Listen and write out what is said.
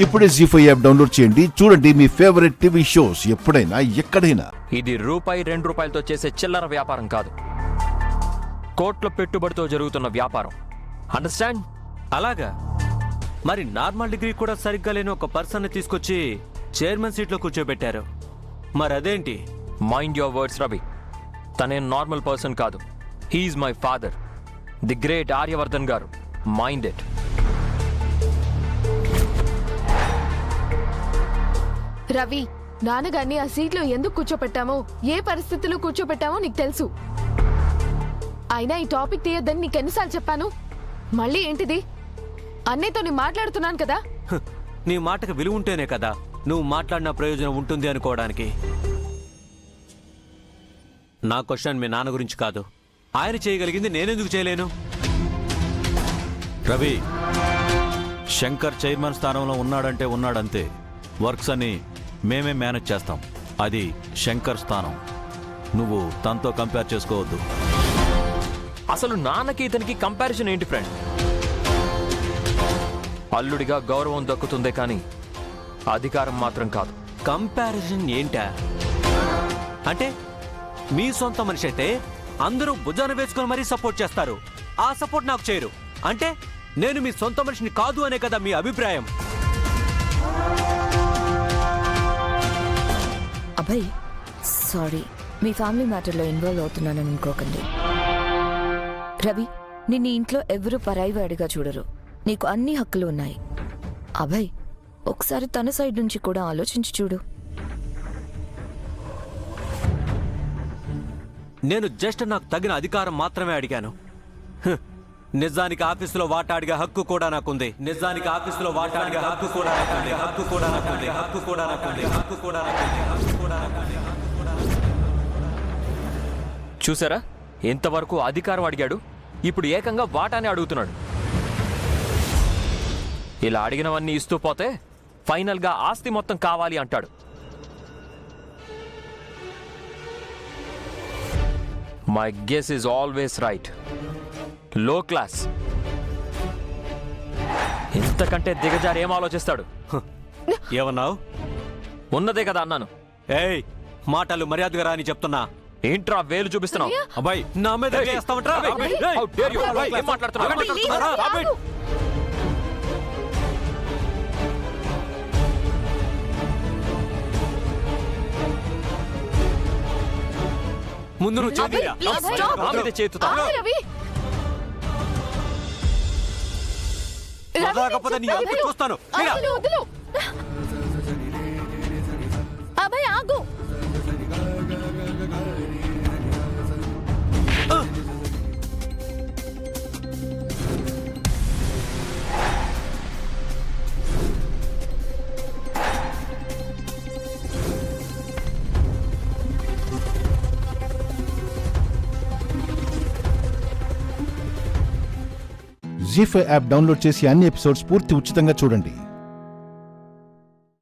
ఇప్పుడే జీ5 app download చేయండి. చూడండి మీ ఫేవరెట్ టీవీ షోస్ ఎప్పుడైనా ఎక్కడైనా. ఇది రూపాయి 2 రూపాయలతో చేసే చిల్లర వ్యాపారం కాదు, కోట్ల పెట్టుబడితో జరుగుతున్న వ్యాపారం. అండర్స్టాండ్? అలాగా? మరి నార్మల్ డిగ్రీ కూడా సరిగ్గా లేని ఒక పర్సన్ని తీసుకొచ్చి చైర్మన్ సీట్లో కూర్చోబెట్టారు. మరి అదేంటి? Mind your words Ravi. తనే నార్మల్ పర్సన్ కాదు. He's my father, the great Aryavardhan garu. Mind it. Ravi, నాన్నగారిని ఆ సీట్లో ఎందుకు కూర్చోపెట్టామో, ఏ పరిస్థితుల్లో కూర్చోపెట్టామో నీకు తెలుసు. అయినా ఈ టాపిక్ తీయొద్దని నీకెన్నిసార్లు చెప్పాను? మళ్ళీ ఏంటిది? అన్నయ్యతో నీ మాట్లాడుతున్నాను కదా. నీ మాటకు విలువ ఉంటేనే కదా నువ్వు మాట్లాడిన ప్రయోజనం ఉంటుంది అనుకోవడానికి. నా క్వశ్చన్ మీ నాన్న గురించి కాదు, ఆయన చేయగలిగింది నేనెందుకు చేయలేను? రవి, శంకర్ చైర్మన్ స్థానంలో ఉన్నాడంటే ఉన్నాడంతే. వర్క్స్ అని మేమే మేనేజ్ చేస్తాం. అది శంకర్ స్థానం. నువ్వు తనతో కంపేర్ చేసుకోవద్దు. అసలు నాన్నకి ఇతనికి కంపారిజన్ ఏంటి ఫ్రెండ్? అల్లుడిగా గౌరవం దక్కుతుందే కానీ అధికారం మాత్రం కాదు. కంపారిజన్ ఏంటా? అంటే మీ సొంత మనిషి అయితే అందరూ భుజాన వేసుకొని మరీ సపోర్ట్ చేస్తారు, ఆ సపోర్ట్ నాకు చేయరు. అంటే నేను మీ సొంత మనిషిని కాదు అనే కదా మీ అభిప్రాయం? అభయ్, సారీ, మీ ఫ్యామిలీ మ్యాటర్లో ఇన్వాల్వ్ అవుతున్నానని అనుకోకండి. రవి, నిన్ను ఇంట్లో ఎవరు పరాయివాడిగా చూడరు. నీకు అన్ని హక్కులు ఉన్నాయి. అభయ్, ఒకసారి తన సైడ్ నుంచి కూడా ఆలోచించి చూడు. నేను జస్ట్ నాకు తగిన అధికారం మాత్రమే అడిగాను. నిజానికి ఆఫీసులో వాటాడిగా హక్కు కూడా నాకుంది. నిజానికి ఆఫీసులో వాటాడిగా హక్కు కూడా నాకుంది. హక్కు కూడా నాకుంది. హక్కు కూడా నాకుంది. హక్కు కూడా నాకుంది. హక్కు కూడా నాకుంది. చూసారా, ఇంతవరకు అధికారం అడిగాడు, ఇప్పుడు ఏకంగా వాటాని అడుగుతున్నాడు. ఇలా అడిగినవన్నీ ఇస్తూ పోతే ఫైనల్గా ఆస్తి మొత్తం కావాలి అంటాడు. My guess is always right. లో క్లాస్. ఇంతకంటే దిగజారి ఏం ఆలోచిస్తాడు? ఏమన్నావు? ఉన్నదే కదా అన్నాను. ఏయ్, మాటలు మర్యాదగా రాని చెప్తున్నా. ఏంట్రా వేలు చూపిస్తున్నావు? అబ్బాయి, నా మీద చేస్తామంటరా? How dare you? ఏం మాట్లాడుతున్నావు? ముందు నువ్వు చేతిరా. చేతుతా. కాకపోతే నీ అంత చూస్తాను. అభయ్, ఆగు. జీ5 యాప్ డౌన్లోడ్ చేసి అన్ని ఎపిసోడ్స్ పూర్తి ఉచితంగా చూడండి.